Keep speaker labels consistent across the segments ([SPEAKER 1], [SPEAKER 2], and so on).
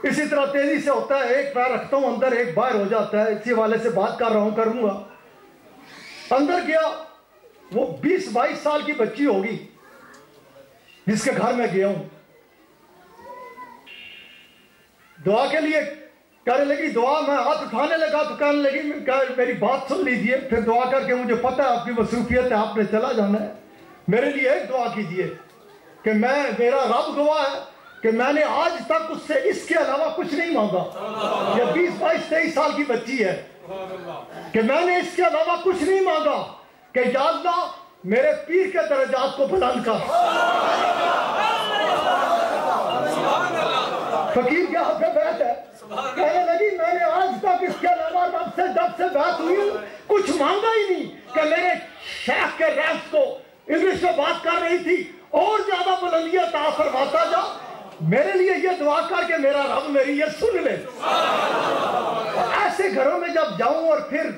[SPEAKER 1] اسی طرح تیزی سے ہوتا ہے، ایک پیر رکھتا ہوں اندر ایک باہر ہو جاتا ہے، اسی والے سے بات کر رہا ہوں، کروں گا۔ اندر گیا، وہ 20-22 سال کی بچی ہوگی جس کے گھر میں گیا ہوں، دعا کے لیے کہنے لگی دعا، میں ہاتھ اٹھانے لگا تو کہنے لگی میری بات سن لیجئے، پھر دعا کر کے مجھے پتہ ہے آپ کی مصروفیت ہے، آپ نے چلا جانا ہے، میرے لیے ایک دعا کیجئے کہ میرا رب گواہ ہے کہ میں نے آج تک اس سے اس کے علاوہ کچھ نہیں مانگا۔ یہ 20-22-23 سال کی بچی ہے کہ میں نے اس کے علاوہ کچھ نہیں مانگا کہ یا اللہ میرے پیر کے درجات کو بلند کر۔ فقیر کے ہاتھ میں بیعت ہے، کہنے لگی میں نے آج تک اس کے علاوہ رب سے جب سے بیعت ہوئی کچھ مانگا ہی نہیں کہ میرے شیخ کے ریفز کو انگلش میں بات کر رہی تھی اور زیادہ بلندی عطا فرماتا جا، میرے لیے یہ دعا کر کے میرا رب میری یہ سن لے۔ ایسے گھروں میں جب جاؤں اور پھر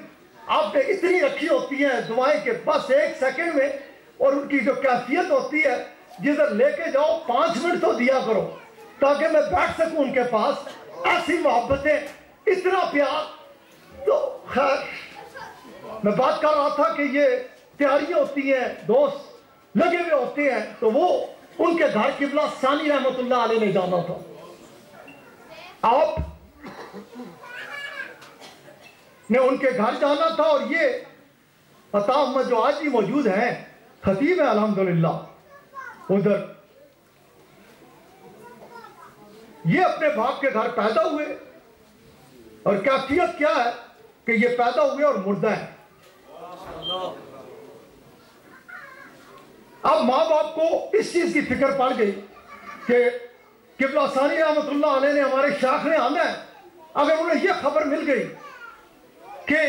[SPEAKER 1] آپ نے اتنی رکھی ہوتی ہیں دعائیں کہ بس 1 سیکنڈ میں، اور ان کی جو کیفیت ہوتی ہے جدھر لے کے جاؤ 5 منٹ تو دیا کرو تاکہ میں بیٹھ سکوں ان کے پاس، ایسی محبتیں، اتنا پیار۔ تو خیر میں بات کر رہا تھا کہ یہ تیاریاں ہوتی ہیں، دوست لگے ہوئے ہوتے ہیں، تو وہ ان کے گھر قبلہ ثانی رحمت اللہ علیہ نے جانا تھا۔ آپ نے ان کے گھر جانا تھا، اور یہ عطا احمد جو آج بھی موجود ہیں، خطیب ہے الحمدللہ ادھر، یہ اپنے باپ کے گھر پیدا ہوئے، اور کیفیت کیا ہے کہ یہ پیدا ہوئے اور مردہ ہیں۔ اب ماں باپ کو اس چیز کی فکر پڑ گئی کہ قبلہ ثانی رحمت اللہ علیہ نے ہمارے شیخ نے آنا ہے، اگر انہیں یہ خبر مل گئی کہ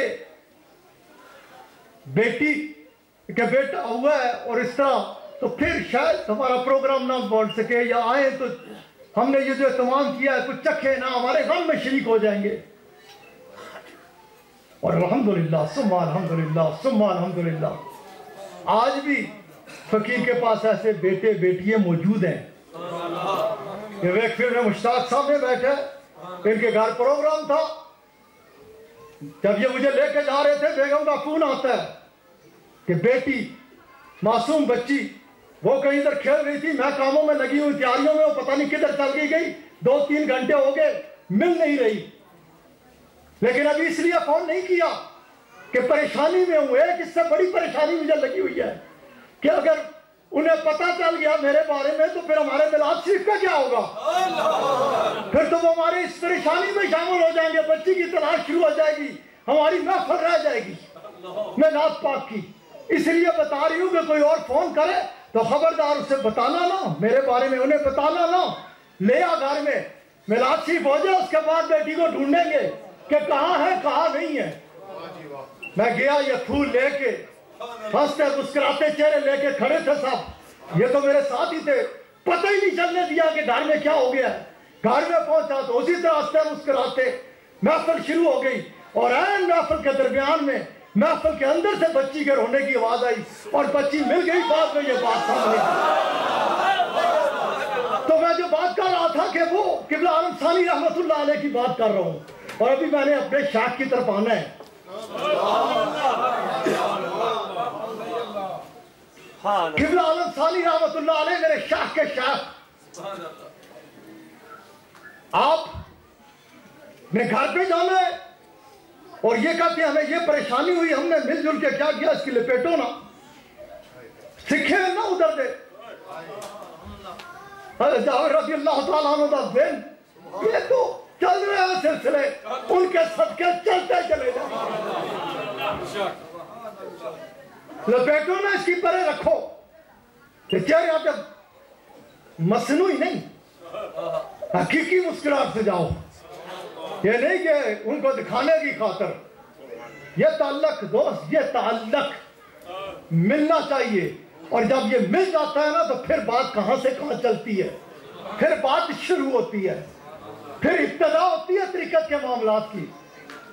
[SPEAKER 1] بیٹا ہوا ہے اور اس طرح، تو پھر شاید ہمارا پروگرام نہ بول سکے، یا آئیں تو ہم نے یہ جو اہتمام کیا ہے کچھ چکھے نہ، ہمارے غم میں شریک ہو جائیں گے۔ اور الحمدللہ ثم الحمدللہ ثم الحمدللہ آج بھی فقیر کے پاس ایسے بیٹے بیٹیاں موجود ہیں۔ یہ ویک فیلڈ میں مشتاق صاحب میں بیٹھے، ان کے گھر پروگرام تھا، جب یہ مجھے لے کے جا رہے تھے بیگم کا فون آتا ہے کہ بیٹی معصوم بچی وہ کہیں ادھر کھیل رہی تھی، میں کاموں میں لگی ہوئی تیاریوں میں، وہ پتہ نہیں کدھر چل گئی 2-3 گھنٹے ہو گئے مل نہیں رہی، لیکن ابھی اس لیے فون نہیں کیا کہ پریشانی میں ہوں۔ ایک اس سے بڑی پریشانی مجھے لگی ہوئی ہے کہ اگر انہیں پتہ چل گیا میرے بارے میں تو پھر ہمارے میلاد شریف کا کیا ہوگا، پھر تو وہ ہمارے اس پریشانی میں شامل ہو جائیں گے، بچی کی تلاش شروع ہو جائے گی، ہماری محفل رہ جائے گی میلاد پاک کی۔ اس لیے بتا رہی ہوں کہ کوئی اور فون کرے تو خبردار اسے بتانا نہ، میرے بارے میں انہیں بتانا نہ، لے آ گھر میں میلاد شریف ہو جائے، اس کے بعد بیٹی کو ڈھونڈیں گے کہ کہاں ہے کہاں نہیں ہے۔ میں گیا، یہ پھول لے کے ہنستے مسکراتے چہرے لے کے کھڑے تھے صاحب، یہ تو میرے ساتھ ہی تھے، پتہ ہی نہیں چلنے دیا کہ گھر میں کیا ہو گیا ہے۔ گھر میں پہنچا تو اسی طرح ہنستے مسکراتے محفل شروع ہو گئی، اور عین محفل کے درمیان میں محفل کے اندر سے بچی کے رونے کی آواز آئی، اور بچی مل گئی، بعد میں یہ بات سامنے آئی۔ تو میں جو بات کر رہا تھا کہ وہ قبلہ عالم ثانی رحمت اللہ علیہ کی بات کر رہا ہوں، اور ابھی میں نے اپنے شیخ کی طرف آنا ہے۔ قبلہ عالم ثانی رحمت اللہ علیہ میرے شیخ کے شیخ، آپ نے گھر پہ جانا ہے، اور یہ کہتے ہیں ہمیں یہ پریشانی ہوئی، ہم نے مل جل کے کیا کیا، اس کی لپیٹو نا، سکھے نا ادھر دے، حضرت جابر رضی اللہ تعالیٰ عنہ دا دن، یہ تو چل رہے ہیں سلسلے، ان کے صدقے چلتے چلے جائیں، لپیٹو نا اس کی پرے رکھو، کہ چہرے آپ جب مصنوعی نہیں حقیقی مسکراہٹ سے جاؤ، یہ نہیں کہ ان کو دکھانے کی خاطر، یہ تعلق دوست، یہ تعلق ملنا چاہیے، اور جب یہ مل جاتا ہے نا تو پھر بات کہاں سے کہاں چلتی ہے، پھر بات شروع ہوتی ہے، پھر ابتدا ہوتی ہے طریقت کے معاملات کی۔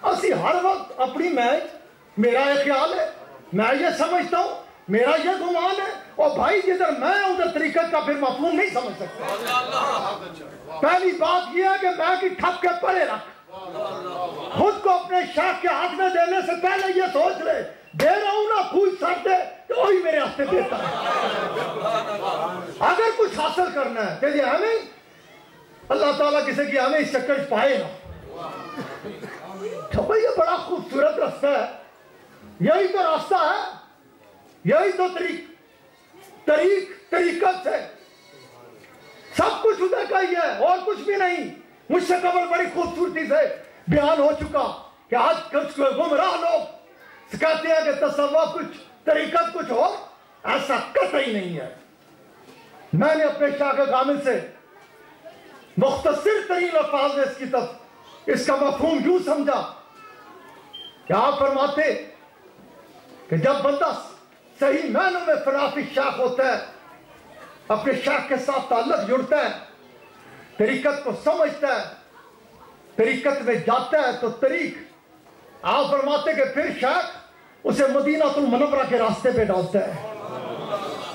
[SPEAKER 1] اسی ہر وقت اپنی میرا یہ خیال ہے، میں یہ سمجھتا ہوں میرا یہ گمان ہے. اور بھائی جدھر میں ادھر طریقت کا پھر مفہوم نہیں سمجھ سکتا. پہلی بات یہ ہے کہ میں کی ٹھپ کے پرے رکھ. خود کو اپنے شیخ کے ہاتھ میں دینے سے پہلے یہ سوچ لے دے رہا ہوں نا کوئی سر دے تو وہی میرے ہاتھ دیتا ہے. اگر کچھ حاصل کرنا ہے کہ ہمیں اللہ تعالیٰ کسی کی ہمیں اس چکر پائے گا. تو یہ بڑا خوبصورت راستہ ہے. یہی تو راستہ ہے, یہی تو طریقت سے سب کچھ ادھر کا ہی ہے اور کچھ بھی نہیں. مجھ سے قبل بڑی خوبصورتی سے بیان ہو چکا کہ آج کچھ گمراہ لوگ کہتے ہیں کہ تصوف کچھ طریقت کچھ ہو. ایسا قطعی نہیں ہے. میں نے اپنے شاہ کامل سے مختصر ترین الفاظ میں اس کا مفہوم یوں سمجھا کہ آپ فرماتے کہ جب بندہ صحیح معنوں میں فراف شاخ ہوتا ہے, اپنے شاخ کے ساتھ تعلق جڑتا ہے, طریقت کو سمجھتا ہے, طریقت میں جاتا ہے تو طریق آپ فرماتے کہ پھر شاخ اسے مدینہ المنورہ کے راستے پہ ڈالتا ہے,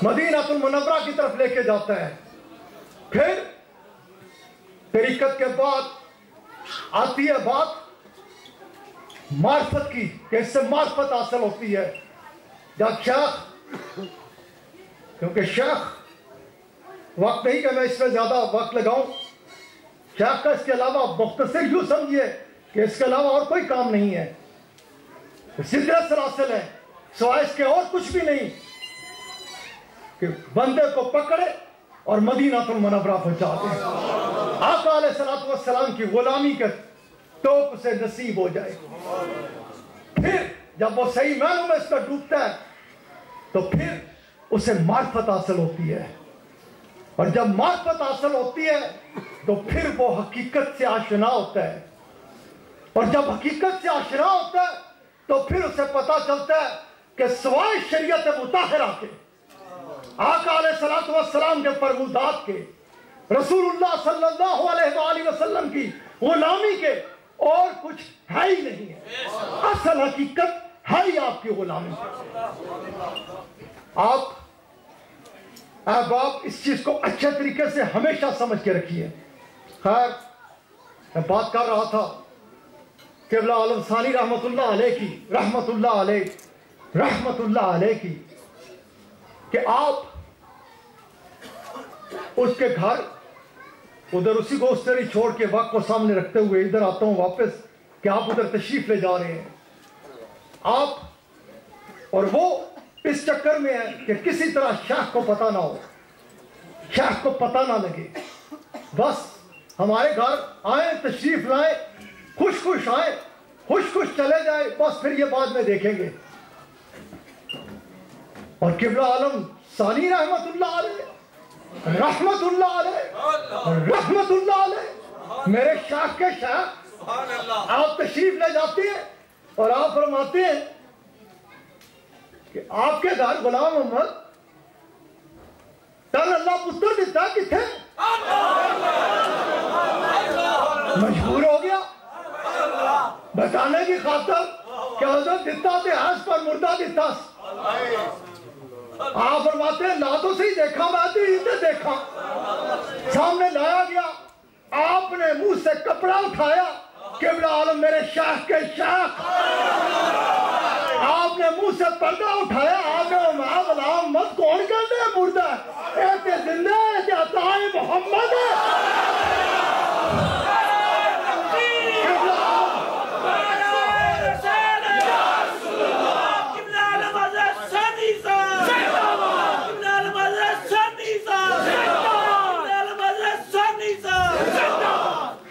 [SPEAKER 1] مدینہ المنورہ کی طرف لے کے جاتا ہے. پھر طریقت کے بعد آتی ہے بات معرفت کی کہ اس سے معرفت حاصل ہوتی ہے. جب شیخ, کیونکہ شیخ وقت نہیں کہ میں اس میں زیادہ وقت لگاؤں, شیخ کا اس کے علاوہ مختصر یوں سمجھیے کہ اس کے علاوہ اور کوئی کام نہیں ہے. سدرت سلاسل ہے, سوائے اس کے اور کچھ بھی نہیں کہ بندے کو پکڑے اور مدینہ المنورہ پہنچا دے. آقا علیہ السلام کی غلامی کے توپ سے نصیب ہو جائے. پھر جب وہ صحیح معنوں میں اس کا ڈوبتا ہے تو پھر اسے معرفت حاصل ہوتی ہے, اور جب معرفت حاصل ہوتی ہے تو پھر وہ حقیقت سے آشنا ہوتا ہے, اور جب حقیقت سے آشنا ہوتا ہے تو پھر اسے پتا چلتا ہے کہ سوائے شریعت مطہرہ کے, آقا علیہ السلام کے فرمودات کے, رسول اللہ صلی اللہ علیہ وآلہ وسلم کی غلامی کے اور کچھ ہے ہی نہیں ہے. اصل حقیقت ہے ہی آپ کی غلامی. آپ احباب اس چیز کو اچھے طریقے سے ہمیشہ سمجھ کے رکھیے. خیر, میں بات کر رہا تھا قبلہ عالم ثانی رحمت اللہ علیہ کی, رحمت اللہ علیہ کی, کہ آپ اس کے گھر ادھر اسی کو اس طرح چھوڑ کے وقت کو سامنے رکھتے ہوئے ادھر آتا ہوں واپس کہ آپ ادھر تشریف لے جا رہے ہیں. آپ اور وہ اس چکر میں ہے کہ کسی طرح شیخ کو پتہ نہ ہو, شیخ کو پتہ نہ لگے. بس ہمارے گھر آئیں, تشریف لائیں, خوش خوش آئیں, خوش خوش چلے جائیں, بس پھر یہ بعد میں دیکھیں گے. اور قبلہ عالم ثانی رحمت اللہ علیہ میرے شیخ کے شیخ, آپ تشریف لے جاتے ہیں اور آپ فرماتے ہیں کہ آپ کے گھر غلام محمد تن اللہ پتر دیتا کتنے, مجبور ہو گیا بتانے کی خاطر کہ حضرت دیتا تھے ہنس پر مردہ دیتا. آپ فرماتے ہیں لا تو صحیح دیکھا, میں تو ہی دیکھا. سامنے لایا گیا, آپ نے منہ سے کپڑا اٹھایا, قبلہ عالم میرے شیخ کے شیخ, آپ نے منہ سے پردہ اٹھایا, آپ نے میں غلام مت کون کہتے ہیں مردہ, ایتے زندہ ایتے عطائے محمد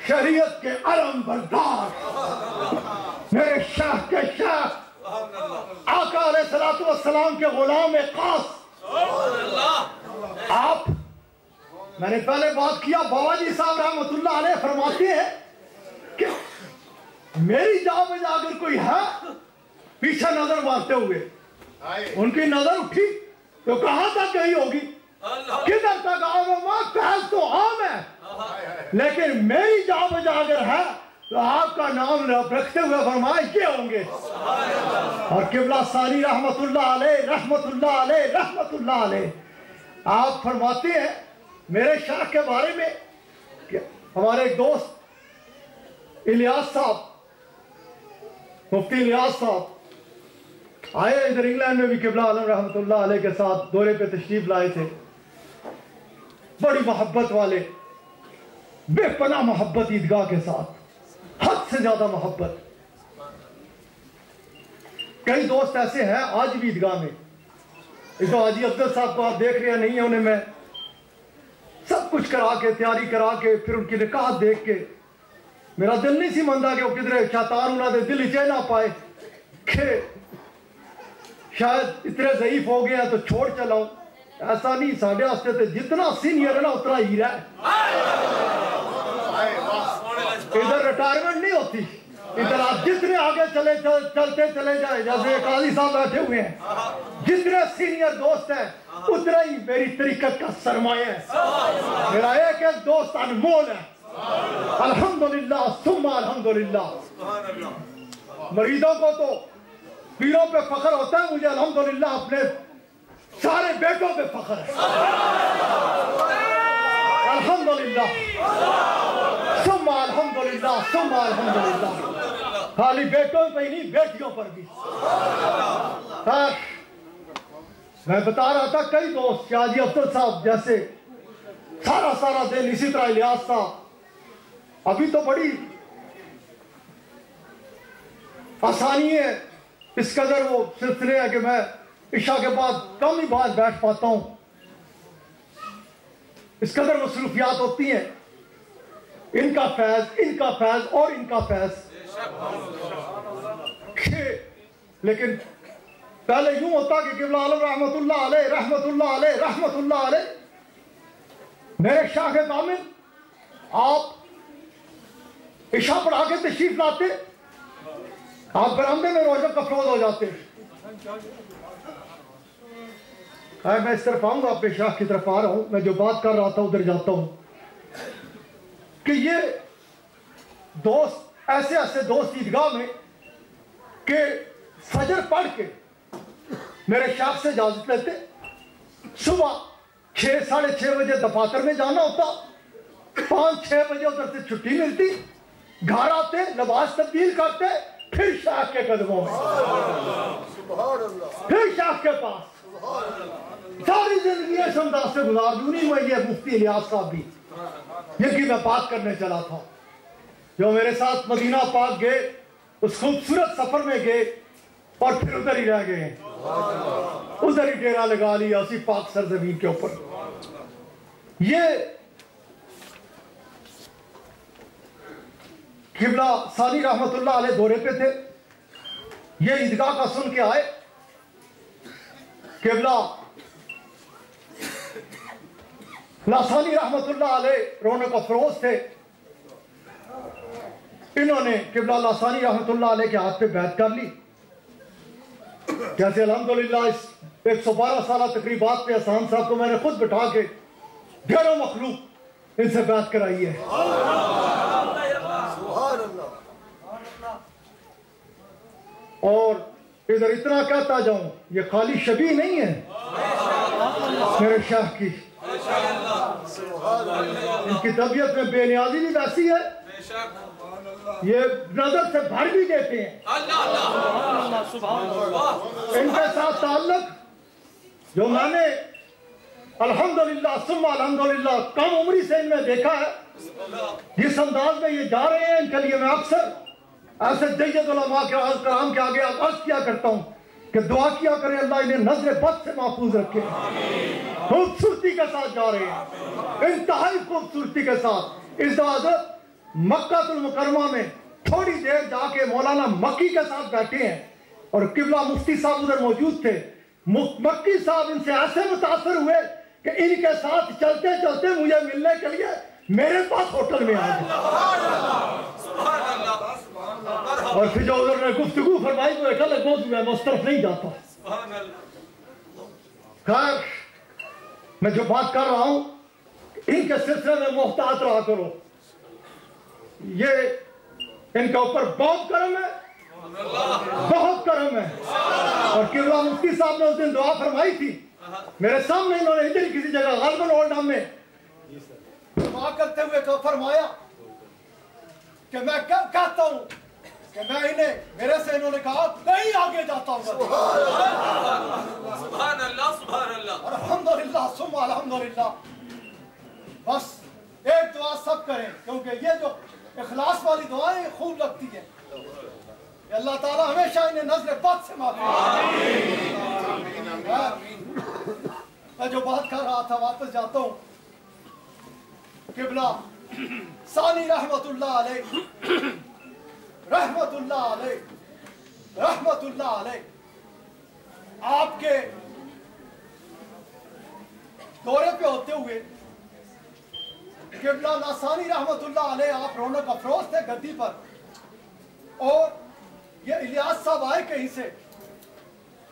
[SPEAKER 1] شریعت کے علم بردار میرے شیخ کے شیخ, آقا علیہ السلام کے غلام خاص. آپ, میں نے پہلے بات کیا, بابا جی صاحب رحمت اللہ علیہ فرماتے ہیں کہ میری جا بجا اگر کوئی ہے پیچھے نظر مارتے ہوئے, ان کی نظر اٹھی تو کہاں تک گئی ہوگی, کدھر تک آؤں گا, پہل تو عام ہے, لیکن میری جا بجا اگر ہے تو آپ کا نام رکھتے ہوئے فرمایا یہ ہوں گے. اور قبلہ ثانی رحمت اللہ علیہ رحمت اللہ علیہ رحمت اللہ علیہ آپ فرماتے ہیں میرے شیخ کے بارے میں کہ ہمارے ایک دوست الیاس صاحب, مفتی الیاس صاحب آئے ادھر انگلینڈ میں بھی قبلہ عالم رحمت اللہ علیہ کے ساتھ دورے پہ تشریف لائے تھے. بڑی محبت والے, بے پناہ محبت عیدگاہ کے ساتھ, حد سے زیادہ محبت. کئی دوست ایسے ہیں آج بھی عیدگاہ میں. اس تو حاجی افضل صاحب کو آپ دیکھ رہے ہیں, نہیں ہیں انہیں میں سب کچھ کرا کے تیاری کرا کے پھر ان کی نکاح دیکھ کے میرا دل نہیں سی منتا کہ وہ کدھر شیطان انہوں نے دل اچے نہ پائے کہ شاید اتنے ضعیف ہو گئے ہیں تو چھوڑ چلاؤں. ایسا نہیں, ساڑھے واسطے تے جتنا سینئر ہے نا اتنا ہیرا ہے. ادھر ریٹائرمنٹ نہیں ہوتی, ادھر آپ جتنے آگے چلتے چلے جائیں. جیسے قاضی صاحب بیٹھے ہوئے ہیں, جتنے سینئر دوست ہیں اتنا ہی میری طریقت کا سرمایہ ہے. میرا ایک ایک دوست انمول ہے. الحمدللہ ثم الحمدللہ. مریضوں کو تو پیروں پہ فخر ہوتا ہے, مجھے الحمدللہ اپنے سارے بیٹوں پہ فخر ہے. الحمدللہ ثم الحمدللہ ثم الحمدللہ. خالی بیٹوں پہ ہی نہیں, بیٹیوں پر بھی. میں بتا رہا تھا کئی دوست حاجی افضل صاحب جیسے سارا دن, اسی طرح الیاس صاحب. ابھی تو بڑی آسانی ہے, اس قدر وہ سلسلے ہے کہ میں عشاء کے بعد کم ہی بعد بیٹھ پاتا ہوں. اس قدر مصروفیات ہوتی ہیں. ان کا فیض اور ان کا فیض. لیکن پہلے یوں ہوتا کہ قبلہ عالم رحمت اللہ علیہ رحمت اللہ علیہ رحمت اللہ علیہ. میرے شاہ کامل آپ عشاء پڑھا کے تشریف لاتے, آپ برآمدے میں روزہ کفروز ہو جاتے. میں اس طرف آؤں گا, اپنے شاہ کی طرف آ رہا ہوں. میں جو بات کر رہا تھا ادھر جاتا ہوں کہ یہ دوست ایسے دوست عیدگاہ میں کہ فجر پڑھ کے میرے شاہ سے اجازت لیتے, صبح 6-6:30 بجے دفاتر میں جانا ہوتا, 5-6 بجے ادھر سے چھٹی ملتی, گھر آتے, لباس تبدیل کرتے, پھر شاہ کے قدموں میں, پھر شاہ کے پاس. ساری زندگی اس انداز سے گزار دوں. نہیں ہوئی یہ مفتی الیاس صاحب بھی, جن کی میں بات کرنے چلا تھا, جو میرے ساتھ مدینہ پاک گئے, اس خوبصورت سفر میں گئے اور پھر ادھر ہی رہ گئے, ادھر ہی ڈیرا لگا لیا اسی پاک سرزمین کے اوپر. یہ قبلہ ثانی رحمت اللہ علیہ دورے پہ تھے. یہ عیدگاہ کا سن کے آئے. قبلہ ثانی رحمت اللہ علیہ رونق افروز تھے. انہوں نے قبلہ ثانی رحمت اللہ علیہ کے ہاتھ پہ بیعت کر لی. جیسے الحمدللہ اس 112 سالہ تقریبات پہ احسان صاحب کو میں نے خود بٹھا کے ڈھیروں مخلوق ان سے بیعت کرائی ہے. اور ادھر اتنا کہتا جاؤں, یہ خالی شبیہ نہیں ہے میرے شیخ کی, ان کی طبیعت میں بے نیازی بھی ویسی ہے, یہ نظر سے بھر بھی دیتے ہیں. ان کے ساتھ تعلق جو میں نے الحمدللہ ثم الحمدللہ کم عمری سے ان میں دیکھا ہے, جس انداز میں یہ جا رہے ہیں, ان کے لیے میں اکثر ایسے جید علماء کرام کے آگے عرض کیا کرتا ہوں کہ دعا کیا کریں اللہ انہیں نظر بد سے محفوظ رکھے. خوبصورتی کے ساتھ جا رہے ہیں, انتہائی خوبصورتی کے ساتھ. اس دفعہ مکہ المکرمہ میں تھوڑی دیر جا کے مولانا مکی کے ساتھ بیٹھے ہیں اور قبلہ مفتی صاحب ادھر موجود تھے. مکی صاحب ان سے ایسے متاثر ہوئے کہ ان کے ساتھ چلتے چلتے مجھے ملنے کے لیے میرے پاس ہوٹل میں آ گئے. اور پھر جو ادھر نے گفتگو فرمائی تو ایک الگ موضوع ہے, میں اس طرف نہیں جاتا. خیر, میں جو بات کر رہا ہوں ان کے سلسلے میں محتاط رہا کرو. یہ ان کا اوپر بہت کرم ہے، بہت کرم ہے۔ اور قبلہ مفتی صاحب نے اس دن دعا فرمائی تھی میرے سامنے، انہوں نے ادھر کسی جگہ غالباً اولڈ ہم میں دعا کرتے ہوئے فرمایا کہ میں کب کہتا ہوں کہ میں انہیں میرے سے انہوں نے کہا نہیں آگے جاتا ہوں۔
[SPEAKER 2] سبحان اللہ سبحان اللہ،
[SPEAKER 1] الحمدللہ ثم الحمدللہ۔ بس ایک دعا سب کریں، کیونکہ یہ جو اخلاص والی دعائیں خوب لگتی ہیں، کہ اللہ تعالیٰ ہمیشہ انہیں نظر بد سے معاف کرے۔ میں جو بات کر رہا تھا واپس جاتا ہوں۔ قبلہ ثانی رحمت اللہ علیہ، رحمت اللہ علیہ، رحمت اللہ علیہ، آپ کے دورے پہ ہوتے ہوئے قبلہ ثانی رحمت اللہ علیہ آپ رونق افروز تھے گدی پر، اور یہ الیاس صاحب آئے کہیں سے،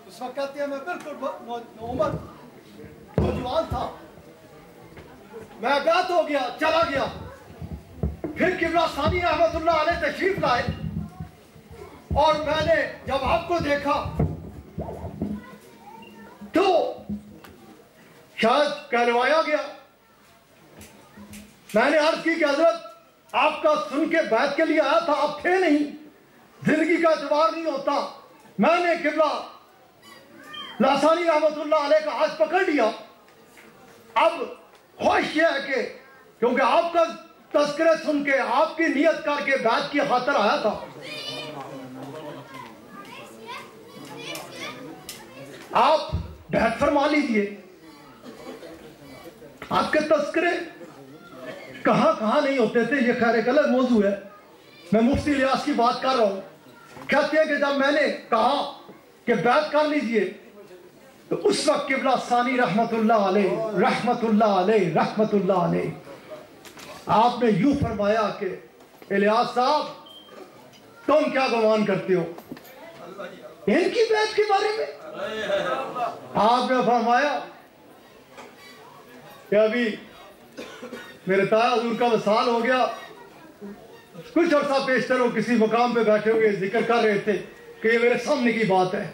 [SPEAKER 1] اس وقت کہتے ہیں میں بالکل عمر نوجوان تھا، میں بیعت ہو گیا چلا گیا۔ پھر قبلہ ثانی رحمت اللہ علیہ تشریف لائے، اور میں نے جب آپ کو دیکھا تو شاید کہلوایا گیا، میں نے عرض کی کہ حضرت آپ کا سن کے بیعت کے لیے آیا تھا، آپ تھے نہیں، زندگی کا اعتبار نہیں ہوتا۔ میں نے قبلہ ثانی رحمت اللہ علیہ کا ہاتھ پکڑ لیا۔ اب خوش یہ ہے کہ کیونکہ آپ کا تذکرے سن کے آپ کی نیت کر کے بیعت کی خاطر آیا تھا، آپ بیعت فرما لیجئے۔ آپ کے تذکرے کہاں کہاں نہیں ہوتے تھے، یہ خیر ایک الگ موضوع ہے، میں مفتی الیاس کی بات کر رہا ہوں۔ کہتے ہیں کہ جب میں نے کہا کہ بیعت کر لیجئے تو اس وقت قبلہ ثانی رحمت اللہ علیہ، رحمت اللہ علیہ، رحمت اللہ علیہ، آپ نے یوں فرمایا کہ الیاس صاحب تم کیا گمان کرتے ہو ان کی بیعت کے بارے میں؟ آپ نے فرمایا کہ ابھی میرے تایا حضور کا وصال ہو گیا، کچھ عرصہ پیشتر ہو کسی مقام پہ بیٹھے ہوئے ذکر کر رہے تھے کہ یہ میرے سامنے کی بات ہے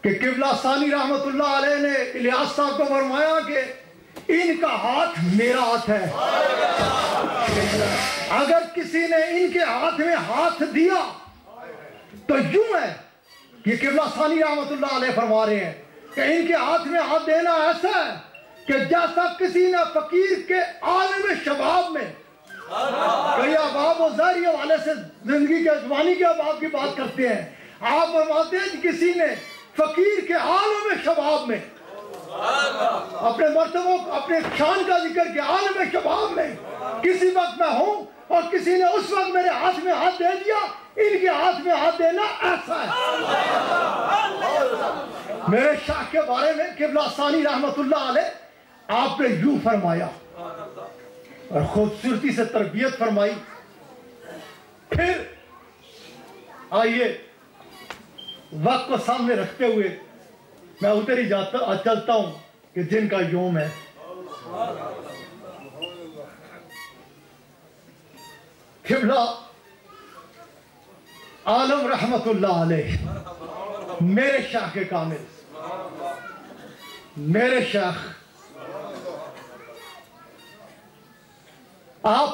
[SPEAKER 1] کہ قبلہ ثانی رحمت اللہ علیہ نے الیاس صاحب کو فرمایا کہ ان کا ہاتھ میرا ہاتھ ہے، اگر کسی نے ان کے ہاتھ میں ہاتھ دیا تو یوں ہے، یہ قبلہ ثانی رحمت اللہ علیہ فرما رہے ہیں کہ ان کے ہاتھ میں ہاتھ دینا ایسا ہے کہ جیسا کسی نے فقیر کے عالم شباب میں، کئی احباب و ظاہری حوالے سے زندگی کے جوانی کے احباب کی بات کرتے ہیں، آپ فرماتے ہیں کہ کسی نے فقیر کے عالم شباب میں اپنے مرتبوں اپنے شان کا ذکر کیا، عالم شباب میں کسی وقت میں ہوں اور کسی نے اس وقت میرے ہاتھ میں ہاتھ دے دیا، ان کے ہاتھ میں ہاتھ دینا ایسا ہے۔ میرے شاہ کے بارے میں قبلہ ثانی رحمت اللہ علیہ آپ نے یوں فرمایا اور خوبصورتی سے تربیت فرمائی۔ پھر آئیے وقت کو سامنے رکھتے ہوئے میں ادھر ہی چلتا ہوں کہ جن کا یوم ہے۔ قبلہ عالم رحمت اللہ علیہ، میرے شاہ کے کامل، میرے شیخ، آپ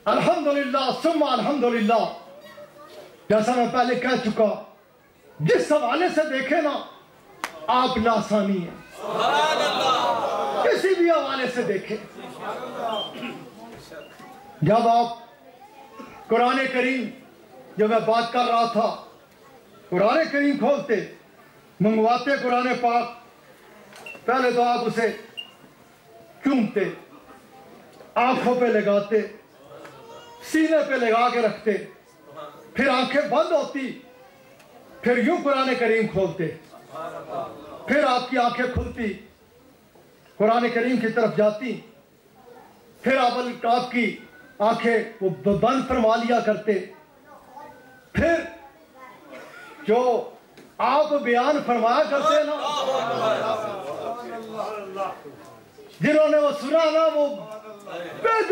[SPEAKER 1] الحمدللہ ثم الحمدللہ، جیسا میں پہلے کہہ چکا، جس حوالے سے دیکھیں نا آپ لاثانی ہیں، کسی بھی حوالے سے دیکھیں۔ جب آپ قرآن کریم، جو میں بات کر رہا تھا، قرآن کریم کھولتے، منگواتے قرآن پاک، پہلے تو آپ اسے چومتے، آنکھوں پہ لگاتے، سینے پہ لگا کے رکھتے، پھر آنکھیں بند ہوتی، پھر یوں قرآن کریم کھولتے، پھر آپ کی آنکھیں کھلتی، قرآن کریم کی طرف جاتی، پھر آپ کی آنکھیں وہ بند فرما لیا کرتے، پھر جو آپ بیان فرمایا کرتے نا، جنہوں نے وہ سنا نا وہ بے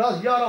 [SPEAKER 1] 10, 11,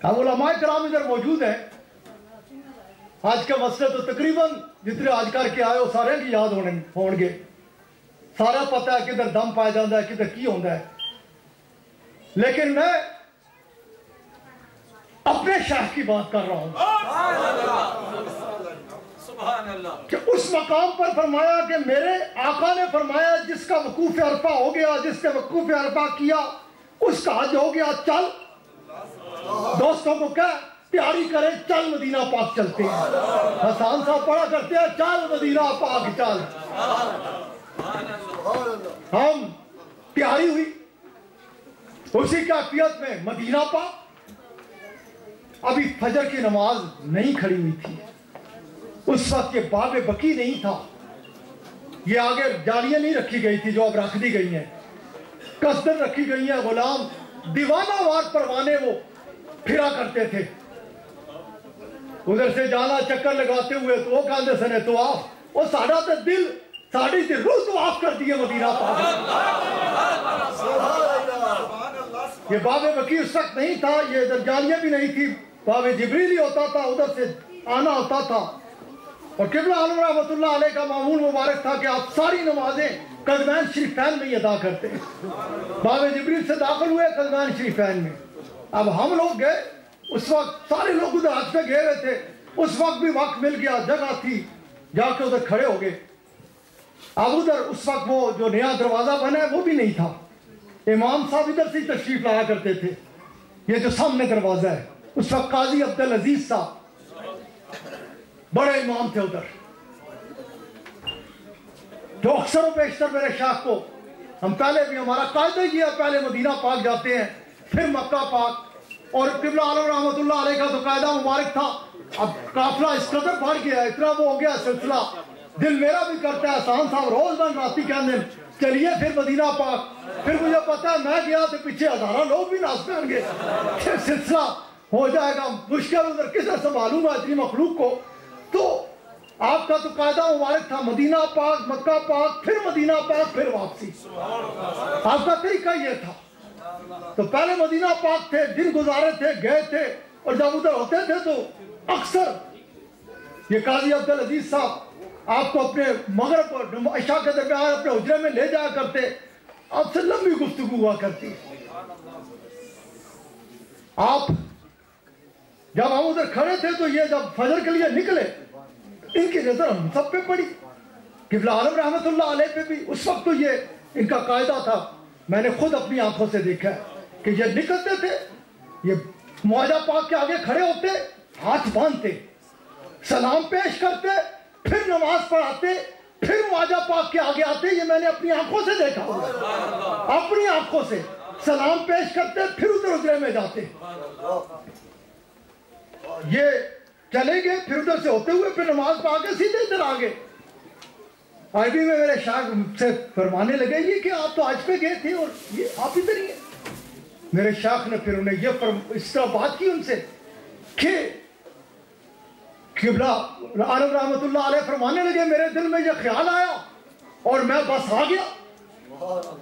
[SPEAKER 1] اب علماء کرام ادھر موجود ہیں. آج کے مسئلے تو تقریباً جتنے آج کر کے آئے ہو سارے کی یاد ہون گے. سارا پتہ ہے کدھر دم پایا جاتا ہے, کدھر کی ہوتا ہے. لیکن میں اپنے شیخ کی بات کر رہا ہوں کہ اس مقام پر فرمایا کہ میرے آقا نے فرمایا جس کا وقوف عرفہ ہو گیا, جس نے وقوف عرفہ کیا اس کا حج ہو گیا, چل دوستوں کو کہہ تیاری کریں, چل مدینہ پاک چلتے ہیں. حسان صاحب پڑھا کرتے ہیں چل مدینہ پاک چل. ہم تیاری ہوئی اسی کیفیت میں مدینہ پاک. ابھی فجر کی نماز نہیں کھڑی ہوئی تھی اس وقت. یہ باب بقی نہیں تھا, یہ آگے جالیاں نہیں رکھی گئی تھی جو اب رکھ دی گئی ہیں, قصدن رکھی گئی ہیں. غلام دیوانہ وار پروانے وہ پھرا کرتے تھے, ادھر سے جانا چکر لگاتے ہوئے تو وہ کہتے سنے تو آپ وہ ساڑھا تے دل ساڑھی تے روح تو آپ کر دیے مدینہ پاک. یہ باب بقی اس وقت نہیں تھا, یہ درجالیاں بھی نہیں تھی, باب جبریل ہی ہوتا تھا, ادھر سے آنا ہوتا تھا. اور قبلہ عالم رحمۃ اللہ علیہ کا معمول مبارک تھا کہ آپ ساری نمازیں قدمین شریفین میں ہی ادا کرتے ہیں. باب جبریل سے داخل ہوئے قدمین شریفین میں. اب ہم لوگ گئے اس وقت, سارے لوگ ادھر حج پہ گئے ہوئے تھے, اس وقت بھی وقت مل گیا, جگہ تھی, جا کے ادھر کھڑے ہو گئے. اب ادھر اس وقت وہ جو نیا دروازہ بنا ہے وہ بھی نہیں تھا, امام صاحب ادھر سے تشریف لایا کرتے تھے. یہ جو سامنے دروازہ ہے اس وقت قاضی عبدالعزیز صاحب بڑے امام تھے ادھر, جو اکثر و بیشتر میرے شیخ کو, ہم پہلے بھی ہمارا قاعدہ یہ ہے پہلے مدینہ پاک جاتے ہیں پھر مکہ پاک. اور قبلہ عالم رحمۃ اللہ علیہ کا تو قاعدہ مبارک تھا. اب قافلہ اس قدر بڑھ گیا, اتنا وہ ہو گیا سلسلہ, دل میرا بھی کرتا ہے احسان صاحب روز دن راتی کہنے چلیے پھر مدینہ پاک. پھر مجھے پتا ہے میں گیا تو پیچھے ہزاروں لوگ بھی ناچ پہن گے, سلسلہ ہو جائے گا مشکل, ادھر کسے سنبھالوں گا اتنی مخلوق کو. تو آپ کا تو قاعدہ مبارک تھا مدینہ پاک, مکہ پاک, پھر مدینہ پاک, پھر واپسی. آپ کا طریقہ یہ تھا. تو پہلے مدینہ پاک تھے, دن گزارے تھے, گئے تھے, اور جب ادھر ہوتے تھے تو اکثر یہ قاضی عبدالعزیز صاحب آپ کو اپنے مغرب اور عشاء کے درمیان اپنے حجرے میں لے جایا کرتے, آپ سے لمبی گفتگو ہوا کرتی. آپ جب ہم ادھر کھڑے تھے تو یہ جب فجر کے لیے نکلے ان کی نظر ہم سب پہ پڑی. قبلہ عالم رحمۃ اللہ علیہ پہ بھی اس وقت تو یہ ان کا قاعدہ تھا, میں نے خود اپنی آنکھوں سے دیکھا ہے کہ یہ نکلتے تھے, یہ معاہدہ پاک کے آگے کھڑے ہوتے, ہاتھ باندھتے, سلام پیش کرتے, پھر نماز پڑھاتے, پھر معاہدہ پاک کے آگے آتے. یہ میں نے اپنی آنکھوں سے دیکھا, اپنی آنکھوں سے سلام پیش کرتے, پھر ادھر حجرے میں جاتے. یہ چلے گئے, پھر ادھر سے ہوتے ہوئے پھر نماز پڑھا کے سیدھے ادھر آ گئے. آئی بھی میں میرے شیخ سے فرمانے لگے یہ کہ آپ تو آج پہ گئے تھے اور یہ آپ ادھر ہی ہیں. میرے شیخ نے پھر انہیں یہ اس طرح بات کی ان سے کہ قبلہ عالم رحمۃ اللہ علیہ فرمانے لگے میرے دل میں یہ خیال آیا اور میں بس آ گیا.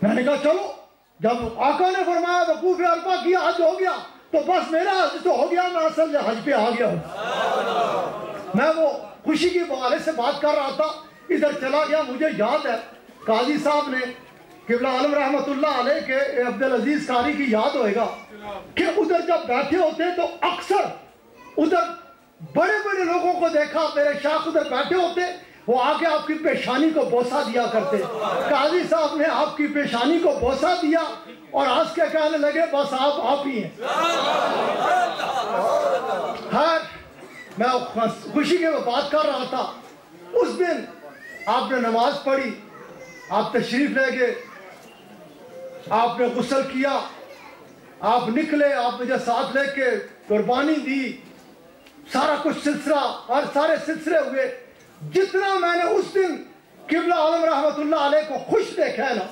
[SPEAKER 1] میں نے کہا چلو, جب آقا نے فرمایا وقوف عرفہ کیا حج ہو گیا تو بس میرا حج تو ہو گیا, میں اصل حج پہ آ گیا ہوں. میں وہ خوشی کی حوالے سے بات کر رہا تھا, ادھر چلا گیا. مجھے یاد ہے قاضی صاحب نے قبلہ عالم رحمۃ اللہ علیہ کے عبدالعزیز قاری کی یاد ہوئے گا کہ ادھر جب بیٹھے ہوتے تو اکثر ادھر بڑے بڑے لوگوں کو دیکھا, میرے شیخ ادھر بیٹھے ہوتے, وہ آ کے آپ کی پیشانی کو بوسہ دیا کرتے. قاضی صاحب نے آپ کی پیشانی کو بوسہ دیا اور ہنس کے کہنے لگے بس آپ ہی ہیں. خیر میں خوشی کے میں بات کر رہا تھا. اس دن آپ نے نماز پڑھی, آپ تشریف لے گئے, آپ نے غسل کیا, آپ نکلے, آپ مجھے ساتھ لے کے قربانی دی, سارا کچھ سلسلہ اور سارے سلسلے ہوئے. جتنا میں نے اس دن قبلہ عالم رحمۃ اللہ علیہ کو خوش دیکھا ہے نا,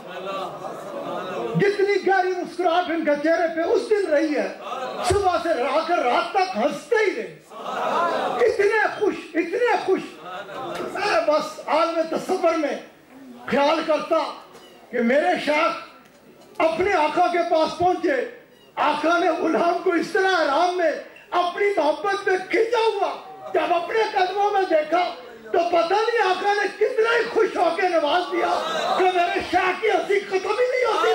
[SPEAKER 1] جتنی گہری مسکراہٹ ان کے چہرے پہ اس دن رہی ہے, صبح سے رہ کر رات تک ہنستے ہی رہے, اتنے خوش, اتنے خوش. میں بس عالم تصور میں خیال کرتا کہ میرے شیخ اپنے آقا کے پاس پہنچے, آقا نے غلام کو اس طرح آرام میں محبت میں کھنچا ہوا جب اپنے قدموں میں دیکھا تو پتہ نہیں آقا نے کتنا ہی خوش ہو کے نواز دیا کہ میرے شاہ کی ہنسی ختم ہی نہیں ہوتی.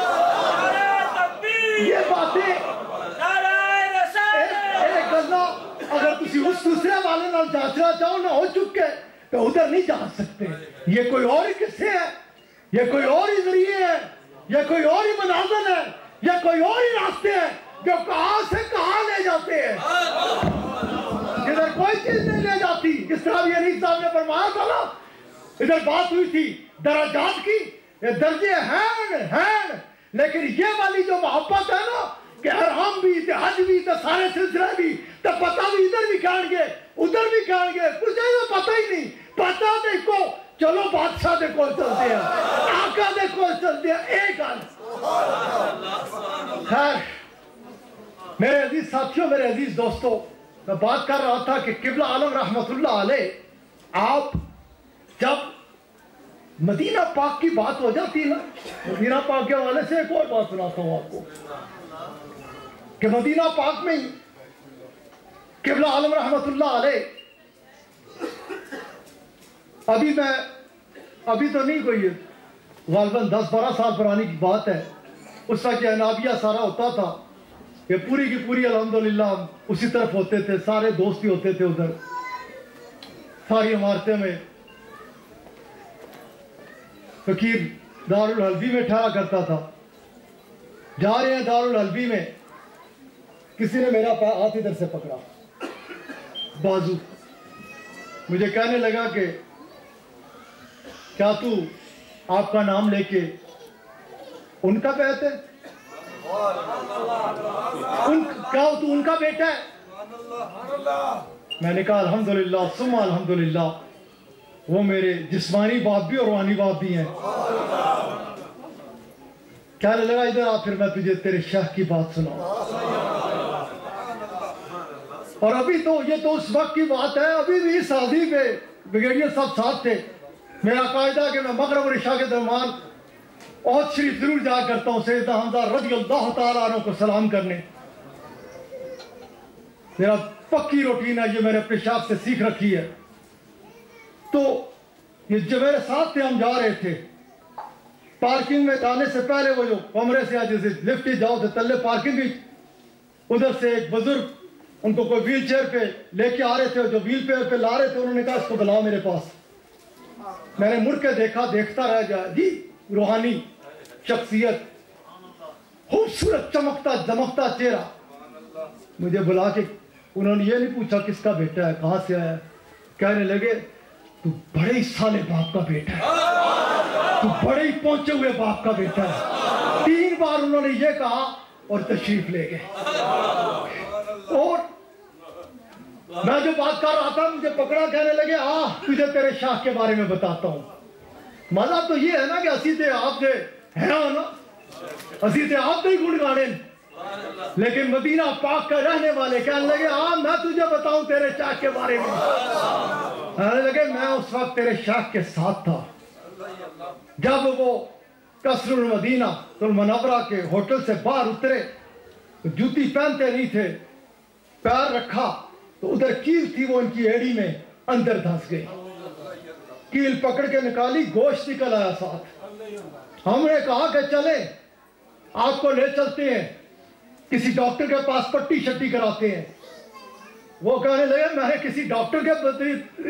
[SPEAKER 1] یہ باتیں ایک گزا اگر تسی اس دوسرے والے نال جانچنا چاہو نہ ہو چکے تو ادھر نہیں جا سکتے. یہ کوئی اور ہی قصے ہے, یہ کوئی اور ہی ذریعے ہے, یہ کوئی اور ہی مناظر ہے, یہ کوئی اور ہی راستے ہیں جو کہاں سے کہاں لے جاتے ہیں, ادھر کوئی چیز نہیں لے جاتی. جس طرح بھی انیس صاحب نے فرمایا تھا نا, ادھر بات ہوئی تھی درجات کی, یہ درجے ہیں لیکن یہ والی جو محبت ہے نا کہ حرام بھی تے حج بھی تے سارے سلسلے بھی تے پتہ بھی ادھر بھی کھان گے ادھر بھی کھان گے, کچھ تو پتہ ہی نہیں. پتہ دیکھو چلو بادشاہ دے کول چلتے ہیں, آقا دے کول چلتے ہیں. ایک گل خیر میرے عزیز ساتھیوں, میرے عزیز دوستوں, میں بات کر رہا تھا کہ قبلہ عالم رحمت اللہ علیہ آپ جب مدینہ پاک کی بات ہو جاتی نا, مدینہ پاک کے حوالے سے ایک اور بات سناتا ہوں آپ کو کہ مدینہ پاک میں قبلہ عالم رحمت اللہ علیہ ابھی تو نہیں کوئی غالباً 10-12 سال پرانی کی بات ہے. اس وقت عنابیہ سارا ہوتا تھا کہ پوری کی پوری الحمدللہ اسی طرف ہوتے تھے, سارے دوستی ہوتے تھے ادھر ساری عمارتیں میں. فقیر دارالحلبی میں ٹھہرا کرتا تھا. جا رہے ہیں دارالحلبی میں, کسی نے میرا ہاتھ ادھر سے پکڑا بازو, مجھے کہنے لگا کہ کیا تو آپ کا نام لے کے ان کا بیٹا ہے, کیا تو ان کا بیٹا ہے؟ میں نے کہا الحمدللہ ثم الحمدللہ, وہ میرے جسمانی باپ بھی اور روحانی باپ بھی ہیں. کہنے لگا ادھر آ, پھر میں تجھے تیرے شیخ کی بات سناؤں. اور ابھی تو یہ تو اس وقت کی بات ہے, ابھی بھی اس حاضری پہ بریگیڈیئر صاحب ساتھ تھے. میرا قاعدہ کہ میں مغرب اور عشاء کے درمیان عہد شریف ضرور جا کرتا ہوں سیدنا حمزہ رضی اللہ تعالیٰ عنہ کو سلام کرنے. میرا پکی روٹین ہے, یہ میں نے اپنے شاپ سے سیکھ رکھی ہے. تو یہ جو میرے ساتھ تھے, ہم جا رہے تھے پارکنگ میں جانے سے پہلے, وہ جو کمرے سے جیسے لفٹ جاؤ تو تلے پارکنگ کی, ادھر سے ایک بزرگ ان کو کوئی ویل چیئر پہ لے کے آ رہے تھے, جو ویل چیئر پہ لا رہے تھے انہوں نے کہا اس کو بلاؤ میرے پاس. میں نے مڑ کے دیکھا, دیکھتا رہ گیا. جی روحانی شخصیت, خوبصورت چمکتا دمکتا چہرہ. مجھے بلا کے انہوں نے یہ نہیں پوچھا کس کا بیٹا ہے, کہاں سے آیا ہے. کہنے لگے تو بڑے ہی سالے باپ کا بیٹا ہے, تو بڑے ہی پہنچے ہوئے باپ کا بیٹا ہے. 3 بار انہوں نے یہ کہا اور تشریف لے گئے. اور میں جو بات کر رہا تھا مجھے پکڑا, کہنے لگے تجھے تیرے شاہ کے بارے میں بتاتا ہوں. مطلب تو یہ ہے نا کہ اسی تے آپ دے ہے نا, اسی تے آپ دے ہی گن گانے, لیکن مدینہ پاک کا رہنے والے کہنے لگے میں تجھے بتاؤں تیرے شاہ کے بارے میں. کہنے لگے میں اس وقت تیرے شاہ کے ساتھ تھا جب وہ قصر المدینہ المنورہ کے ہوٹل سے باہر اترے, جوتی پہنتے نہیں تھے, پیر رکھا تو ادھر کیل تھی, وہ ان کی ایڑی میں اندر دھنس گئی. کیل پکڑ کے نکالی, گوشت نکل آیا ساتھ. ہم نے کہا کہ چلیں آپ کو لے چلتے ہیں کسی ڈاکٹر کے پاس, پٹی شٹی کراتے ہیں. وہ کہنے لگے میں کسی ڈاکٹر کے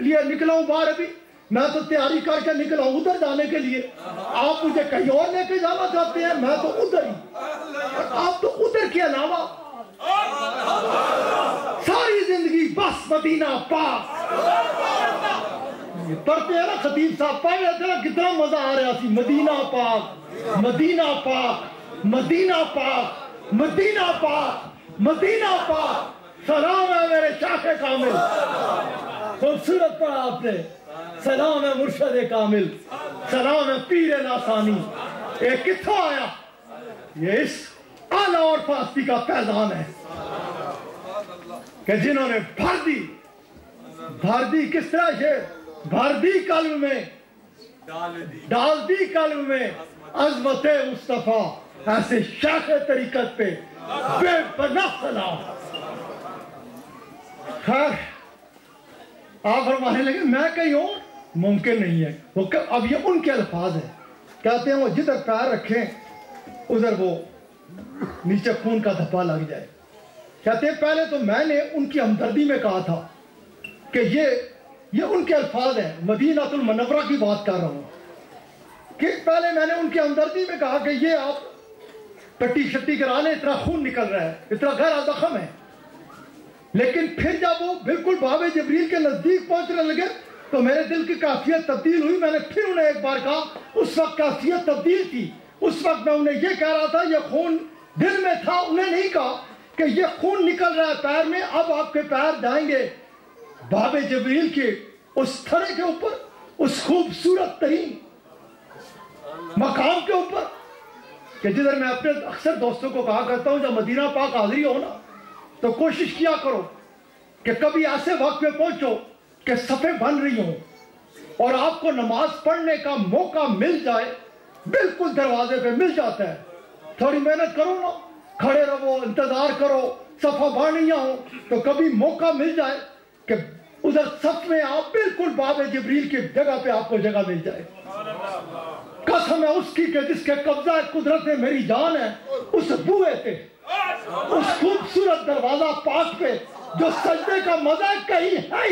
[SPEAKER 1] لیے نکلا ہوں باہر, ابھی میں تو تیاری کر کے نکلا ہوں ادھر جانے کے لیے, آپ مجھے کہیں اور لے کے جانا چاہتے ہیں, میں تو ادھر ہی, اور آپ تو ادھر کے علاوہ ساری زندگی بس مدینہ پاک. پڑھتے ہیں نا خطیب صاحب, پڑھ رہے تھے نا, کتنا مزہ آ رہا تھی. مدینہ پاک, مدینہ پاک, مدینہ پاک, مدینہ پاک, مدینہ پاک. سلام ہے میرے شاہ کامل, خوبصورت پڑھا آپ نے. سلام ہے مرشد کامل, سلام ہے پیر لاسانی. یہ کتھوں آیا؟ یہ اس اعلیٰ اور فاستی کا پیغام ہے کہ جنہوں نے بھر دی کس طرح سے بھر دی قلب میں, ڈال دی قلب میں عظمت مصطفیٰ, ایسے شاخ طریقت پہ بے پناہ سلام. خیر آپ فرمانے لگے میں کہیں اور ممکن نہیں ہے. وہ اب یہ ان کے الفاظ ہیں. کہتے ہیں وہ جدھر پیر رکھیں ادھر وہ نیچے خون کا دھبا لگ جائے. کہتے ہیں پہلے تو میں نے ان کی ہمدردی میں کہا تھا کہ یہ ان کے الفاظ ہیں, مدینہ المنورہ کی بات کر رہا ہوں, کہ پہلے میں نے ان کی ہمدردی میں کہا کہ یہ آپ پٹی شٹی کرا لیں, اتنا خون نکل رہا ہے, اتنا گہرا زخم ہے. لیکن پھر جب وہ بالکل باب جبریل کے نزدیک پہنچنے لگے تو میرے دل کی کیفیت تبدیل ہوئی. میں نے پھر انہیں ایک بار کہا, اس وقت کیفیت تبدیل تھی. اس وقت میں انہیں یہ کہہ رہا تھا یہ خون دل میں تھا. انہیں نہیں کہا کہ یہ خون نکل رہا ہے پیر میں, اب آپ کے پیر جائیں گے باب جبریل کے اس تھڑے کے اوپر, اس خوبصورت ترین مقام کے اوپر, کہ جدھر میں اپنے اکثر دوستوں کو کہا کرتا ہوں جب مدینہ پاک حاضری ہو نا تو کوشش کیا کرو کہ کبھی ایسے وقت میں پہنچو کہ صفیں بن رہی ہوں اور آپ کو نماز پڑھنے کا موقع مل جائے. بالکل دروازے پہ مل جاتا ہے. تھوڑی محنت کرو نا, کھڑے رہو, انتظار کرو, صفہ بانیاں ہو تو کبھی موقع مل جائے کہ ادھر صف میں آپ بالکل باب جبریل کی جگہ پہ آپ کو جگہ مل جائے. قسم ہے اس کی کہ جس کے قبضہ قدرت میں میری جان ہے, اس بوئے پہ, اس خوبصورت دروازہ پاک پہ جو سجدے کا مزہ کہیں ہے.